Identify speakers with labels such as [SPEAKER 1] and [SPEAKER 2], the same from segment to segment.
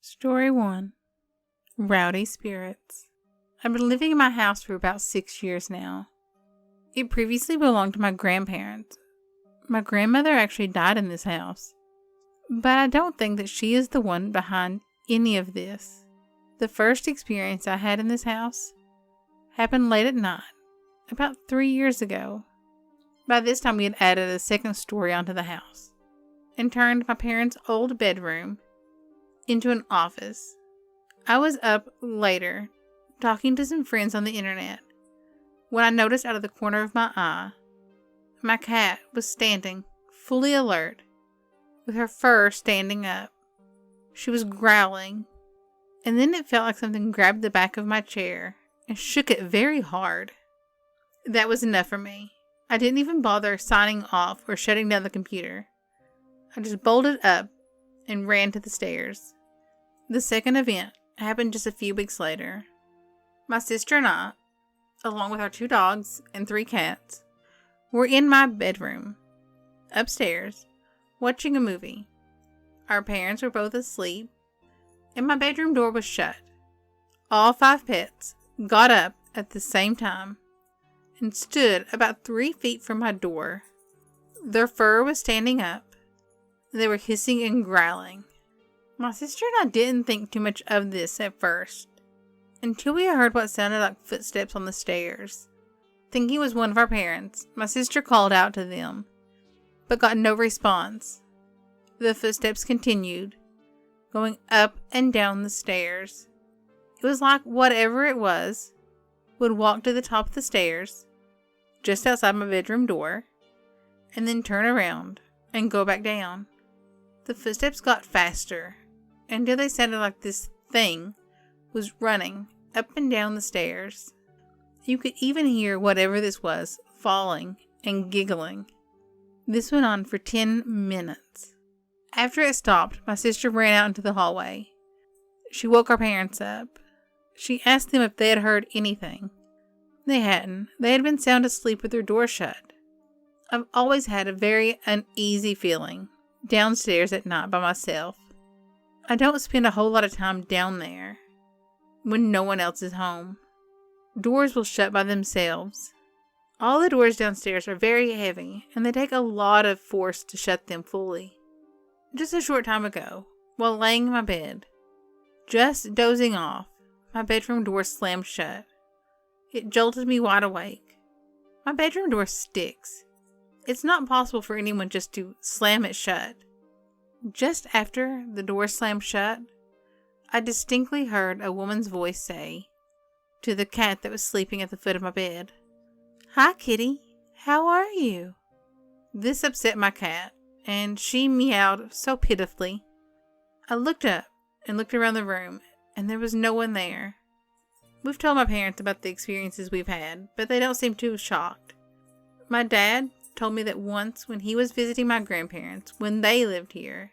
[SPEAKER 1] Story 1. Rowdy Spirits. I've been living in my house for about 6 years now. It previously belonged to my grandparents. My grandmother actually died in this house. But I don't think that she is the one behind any of this. The first experience I had in this house happened late at night, about 3 years ago. By this time we had added a second story onto the house and turned my parents' old bedroom into an office. I was up later, talking to some friends on the internet, when I noticed out of the corner of my eye, my cat was standing, fully alert, with her fur standing up. She was growling, and then it felt like something grabbed the back of my chair and shook it very hard. That was enough for me. I didn't even bother signing off or shutting down the computer. I just bolted up and ran to the stairs. The second event happened just a few weeks later. My sister and I, along with our 2 dogs and 3 cats, were in my bedroom, upstairs, watching a movie. Our parents were both asleep, and my bedroom door was shut. All 5 pets got up at the same time and stood about 3 feet from my door. Their fur was standing up. They were hissing and growling. My sister and I didn't think too much of this at first, until we heard what sounded like footsteps on the stairs. Thinking it was one of our parents, my sister called out to them, but got no response. The footsteps continued, going up and down the stairs. It was like whatever it was would walk to the top of the stairs, just outside my bedroom door, and then turn around and go back down. The footsteps got faster, until they sounded like this thing was running up and down the stairs. You could even hear whatever this was falling and giggling. This went on for 10 minutes. After it stopped, my sister ran out into the hallway. She woke our parents up. She asked them if they had heard anything. They hadn't. They had been sound asleep with their door shut. I've always had a very uneasy feeling downstairs at night by myself. I don't spend a whole lot of time down there when no one else is home. Doors will shut by themselves. All the doors downstairs are very heavy, and they take a lot of force to shut them fully. Just a short time ago, while laying in my bed, just dozing off, my bedroom door slammed shut. It jolted me wide awake. My bedroom door sticks. It's not possible for anyone just to slam it shut. Just after the door slammed shut, I distinctly heard a woman's voice say to the cat that was sleeping at the foot of my bed, "Hi, kitty. How are you?" This upset my cat, and she meowed so pitifully. I looked up and looked around the room, and there was no one there. We've told my parents about the experiences we've had, but they don't seem too shocked. My dad told me that once when he was visiting my grandparents, when they lived here,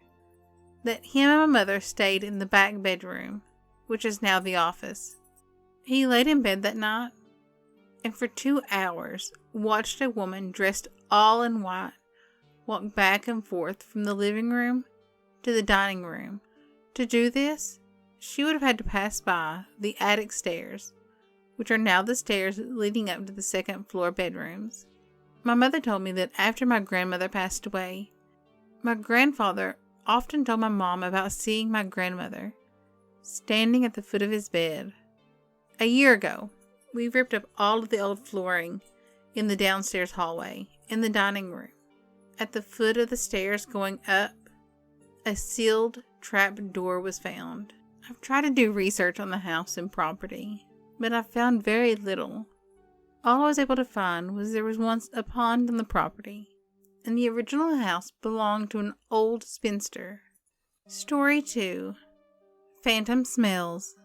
[SPEAKER 1] that him and my mother stayed in the back bedroom, which is now the office. He laid in bed that night and for 2 hours watched a woman dressed all in white walk back and forth from the living room to the dining room. To do this, she would have had to pass by the attic stairs, which are now the stairs leading up to the second floor bedrooms. My mother told me that after my grandmother passed away, my grandfather often told my mom about seeing my grandmother standing at the foot of his bed. A year ago, we ripped up all of the old flooring in the downstairs hallway, in the dining room. At the foot of the stairs going up, a sealed trap door was found. I've tried to do research on the house and property, but I've found very little. All I was able to find was there was once a pond on the property, and the original house belonged to an old spinster. Story 2. Phantom Smells.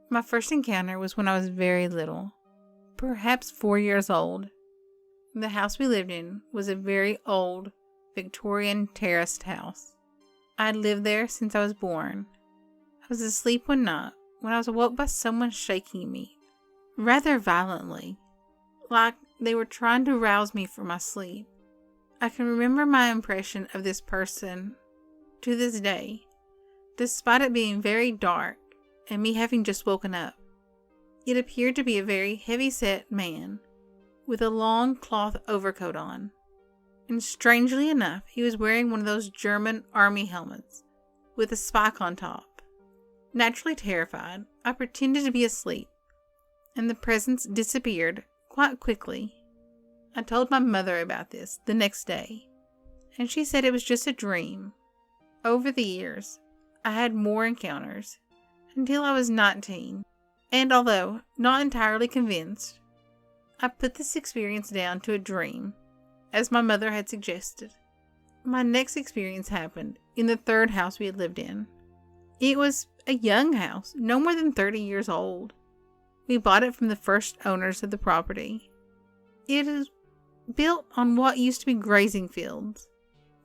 [SPEAKER 1] My first encounter was when I was very little, perhaps 4 years old. The house we lived in was a very old Victorian terraced house. I had lived there since I was born. I was asleep one night when I was awoke by someone shaking me, rather violently, like they were trying to rouse me from my sleep. I can remember my impression of this person to this day, despite it being very dark and me having just woken up. It appeared to be a very heavy-set man with a long cloth overcoat on. And strangely enough, he was wearing one of those German army helmets with a spike on top. Naturally terrified, I pretended to be asleep, and the presence disappeared quite quickly. I told my mother about this the next day, and she said it was just a dream. Over the years, I had more encounters until I was 19, and although not entirely convinced, I put this experience down to a dream, as my mother had suggested. My next experience happened in the third house we had lived in. It was a young house, no more than 30 years old. We bought it from the first owners of the property. It is built on what used to be grazing fields,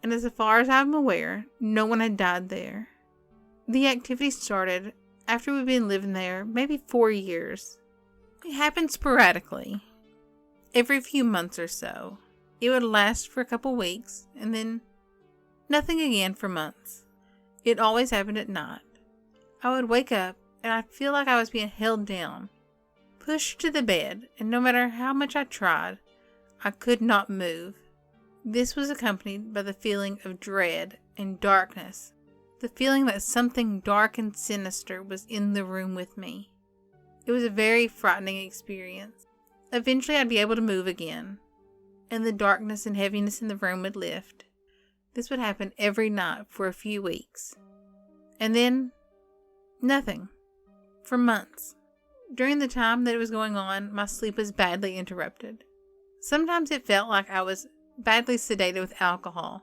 [SPEAKER 1] and as far as I'm aware, no one had died there. The activity started after we'd been living there maybe 4 years. It happened sporadically, every few months or so. It would last for a couple weeks, and then nothing again for months. It always happened at night. I would wake up, and I'd feel like I was being held down, pushed to the bed, and no matter how much I tried, I could not move. This was accompanied by the feeling of dread and darkness, the feeling that something dark and sinister was in the room with me. It was a very frightening experience. Eventually I'd be able to move again, and the darkness and heaviness in the room would lift. This would happen every night for a few weeks. And then, nothing. For months. During the time that it was going on, my sleep was badly interrupted. Sometimes it felt like I was badly sedated with alcohol.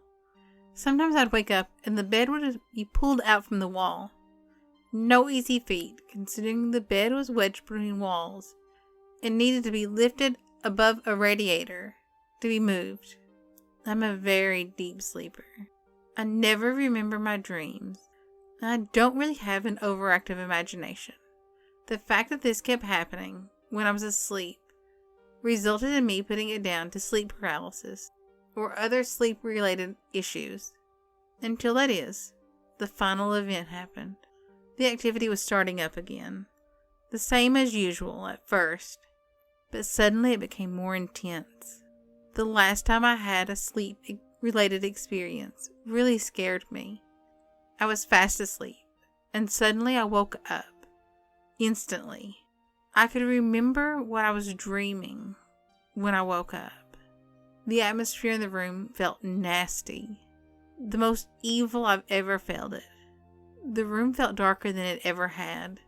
[SPEAKER 1] Sometimes I'd wake up and the bed would be pulled out from the wall. No easy feat, considering the bed was wedged between walls and needed to be lifted above a radiator to be moved. I'm a very deep sleeper. I never remember my dreams. I don't really have an overactive imagination. The fact that this kept happening when I was asleep resulted in me putting it down to sleep paralysis or other sleep-related issues. Until that is, the final event happened. The activity was starting up again. The same as usual at first, but suddenly it became more intense. The last time I had a sleep-related experience really scared me. I was fast asleep, and suddenly I woke up. Instantly. I could remember what I was dreaming when I woke up. The atmosphere in the room felt nasty. The most evil I've ever felt it. The room felt darker than it ever had,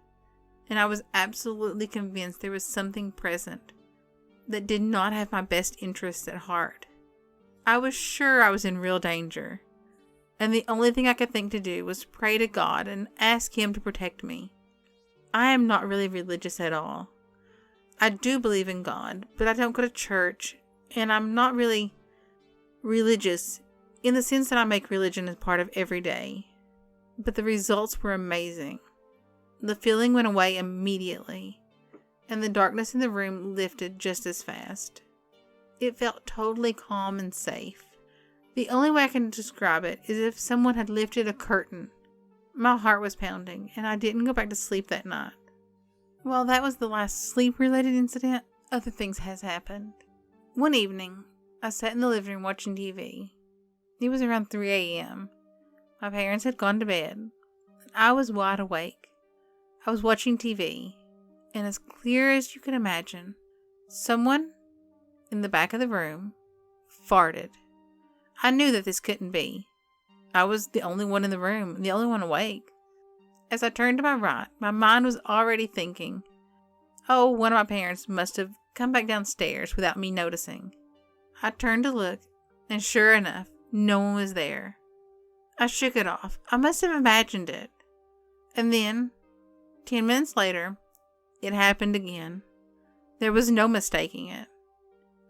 [SPEAKER 1] and I was absolutely convinced there was something present that did not have my best interests at heart. I was sure I was in real danger, and the only thing I could think to do was pray to God and ask Him to protect me. I am not really religious at all. I do believe in God, but I don't go to church, and I'm not really religious in the sense that I make religion as part of every day. But the results were amazing. The feeling went away immediately, and the darkness in the room lifted just as fast. It felt totally calm and safe. The only way I can describe it is if someone had lifted a curtain. My heart was pounding, and I didn't go back to sleep that night. While that was the last sleep-related incident, other things has happened. One evening, I sat in the living room watching TV. It was around 3 a.m. My parents had gone to bed, and I was wide awake. I was watching TV, and as clear as you can imagine, someone in the back of the room farted. I knew that this couldn't be. I was the only one in the room, the only one awake. As I turned to my right, my mind was already thinking, oh, one of my parents must have come back downstairs without me noticing. I turned to look, and sure enough, no one was there. I shook it off. I must have imagined it. And then, 10 minutes later, it happened again. There was no mistaking it.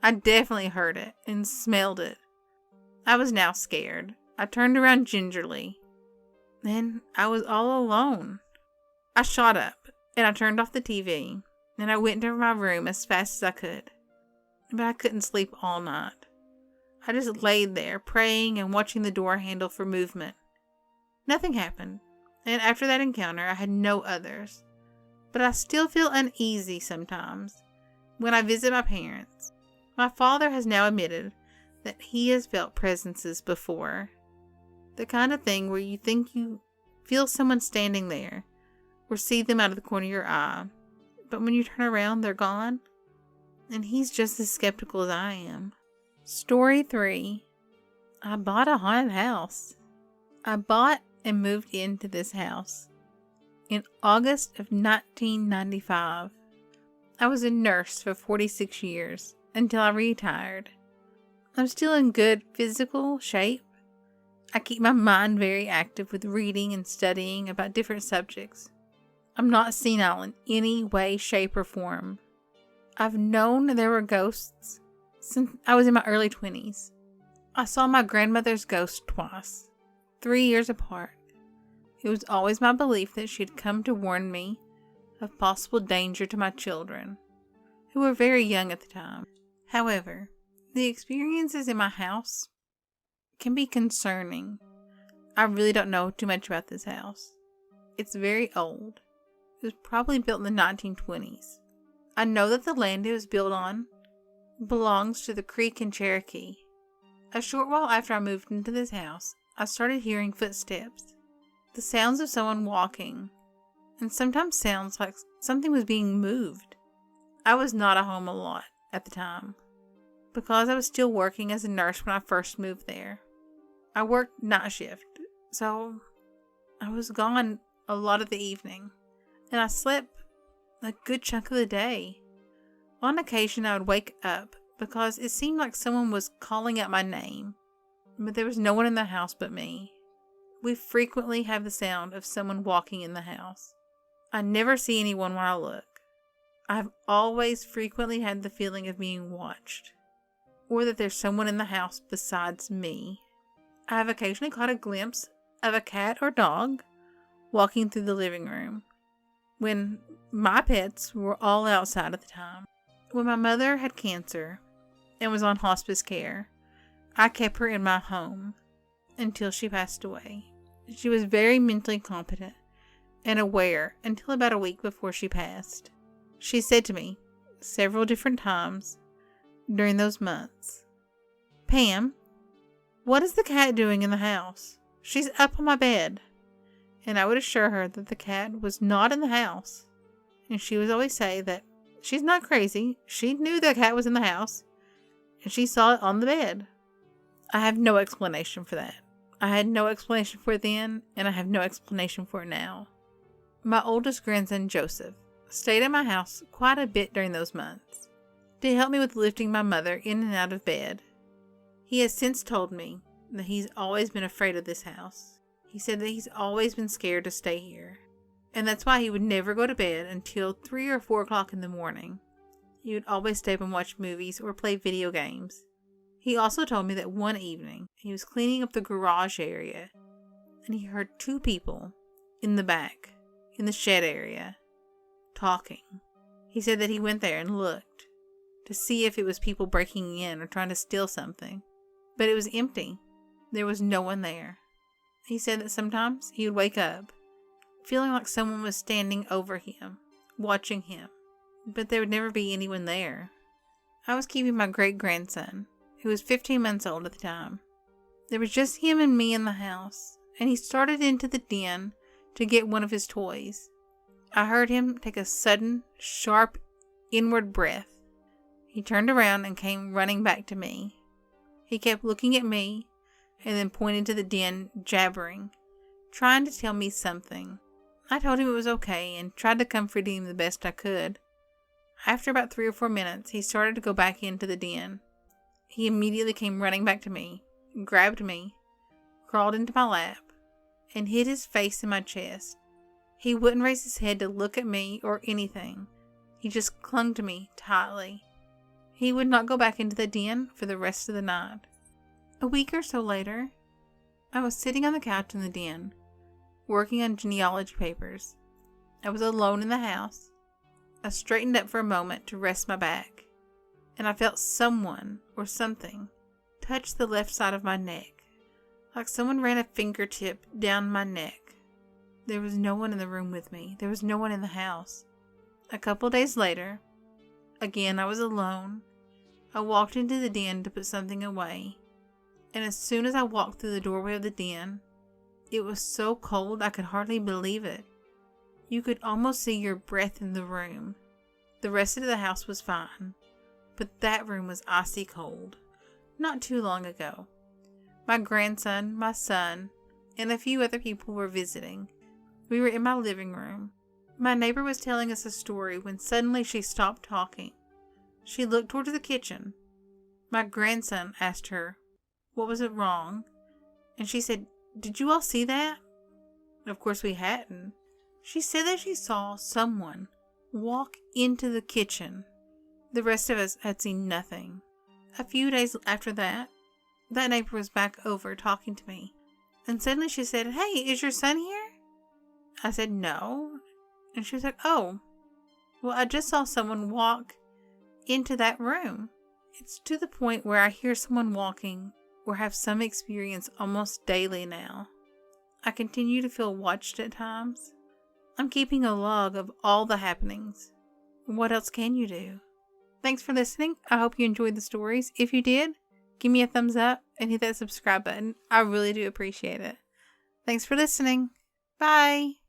[SPEAKER 1] I definitely heard it and smelled it. I was now scared. I turned around gingerly. Then I was all alone. I shot up, and I turned off the TV, and I went into my room as fast as I could. But I couldn't sleep all night. I just laid there, praying and watching the door handle for movement. Nothing happened. and after that encounter, I had no others. But I still feel uneasy sometimes when I visit my parents. My father has now admitted that he has felt presences before. The kind of thing where you think you feel someone standing there or see them out of the corner of your eye, but when you turn around, they're gone. And he's just as skeptical as I am. Story 3. I bought a haunted house. I bought and moved into this house in August of 1995. I was a nurse for 46 years until I retired. I'm still in good physical shape. I keep my mind very active with reading and studying about different subjects. I'm not senile in any way, shape, or form. I've known there were ghosts since I was in my early 20s. I saw my grandmother's ghost twice, 3 years apart. It was always my belief that she had come to warn me of possible danger to my children, who were very young at the time. However, the experiences in my house can be concerning. I really don't know too much about this house. It's very old. It was probably built in the 1920s. I know that the land it was built on belongs to the Creek in Cherokee. A short while after I moved into this house, I started hearing footsteps, the sounds of someone walking, and sometimes sounds like something was being moved. I was not at home a lot at the time, because I was still working as a nurse when I first moved there. I worked night shift, so I was gone a lot of the evening, and I slept a good chunk of the day. On occasion, I would wake up because it seemed like someone was calling out my name, but there was no one in the house but me. We frequently have the sound of someone walking in the house. I never see anyone when I look. I've always frequently had the feeling of being watched, or that there's someone in the house besides me. I have occasionally caught a glimpse of a cat or dog walking through the living room when my pets were all outside at the time. When my mother had cancer and was on hospice care, I kept her in my home until she passed away. She was very mentally competent and aware until about a week before she passed. She said to me several different times during those months, "Pam, what is the cat doing in the house? She's up on my bed." And I would assure her that the cat was not in the house. And she would always say that she's not crazy. She knew the cat was in the house, and she saw it on the bed. I have no explanation for that. I had no explanation for it then, and I have no explanation for it now. My oldest grandson, Joseph, stayed at my house quite a bit during those months to help me with lifting my mother in and out of bed. He has since told me that he's always been afraid of this house. He said that he's always been scared to stay here, and that's why he would never go to bed until 3 or 4 o'clock in the morning. He would always stay up and watch movies or play video games. He also told me that one evening he was cleaning up the garage area, and he heard 2 people in the back, in the shed area, talking. He said that he went there and looked to see if it was people breaking in or trying to steal something, but it was empty. There was no one there. He said that sometimes he would wake up feeling like someone was standing over him, watching him, but there would never be anyone there. I was keeping my great-grandson, who was 15 months old at the time. There was just him and me in the house, and he started into the den to get one of his toys. I heard him take a sudden, sharp, inward breath. He turned around and came running back to me. He kept looking at me and then pointed to the den, jabbering, trying to tell me something. I told him it was okay and tried to comfort him the best I could. After about 3 or 4 minutes, he started to go back into the den. He immediately came running back to me, grabbed me, crawled into my lap, and hid his face in my chest. He wouldn't raise his head to look at me or anything. He just clung to me tightly. He would not go back into the den for the rest of the night. A week or so later, I was sitting on the couch in the den, working on genealogy papers. I was alone in the house. I straightened up for a moment to rest my back, and I felt someone or something touch the left side of my neck, like someone ran a fingertip down my neck. there was no one in the room with me. There was no one in the house. A couple days later, again I was alone. I walked into the den to put something away. And as soon as I walked through the doorway of the den, it was so cold I could hardly believe it. You could almost see your breath in the room. The rest of the house was fine, but that room was icy cold. Not too long ago, my grandson, my son, and a few other people were visiting. We were in my living room. My neighbor was telling us a story when suddenly she stopped talking. She looked towards the kitchen. My grandson asked her, "What was it wrong?" And she said, "Did you all see that?" Of course we hadn't. She said that she saw someone walk into the kitchen. The rest of us had seen nothing. A few days after that neighbor was back over talking to me. And suddenly she said, "Hey, is your son here?" I said, "No." And she was like, "Oh, well, I just saw someone walk into that room." It's to the point where I hear someone walking or have some experience almost daily now. I continue to feel watched at times. I'm keeping a log of all the happenings. What else can you do? Thanks for listening. I hope you enjoyed the stories. If you did, give me a thumbs up and hit that subscribe button. I really do appreciate it. Thanks for listening. Bye.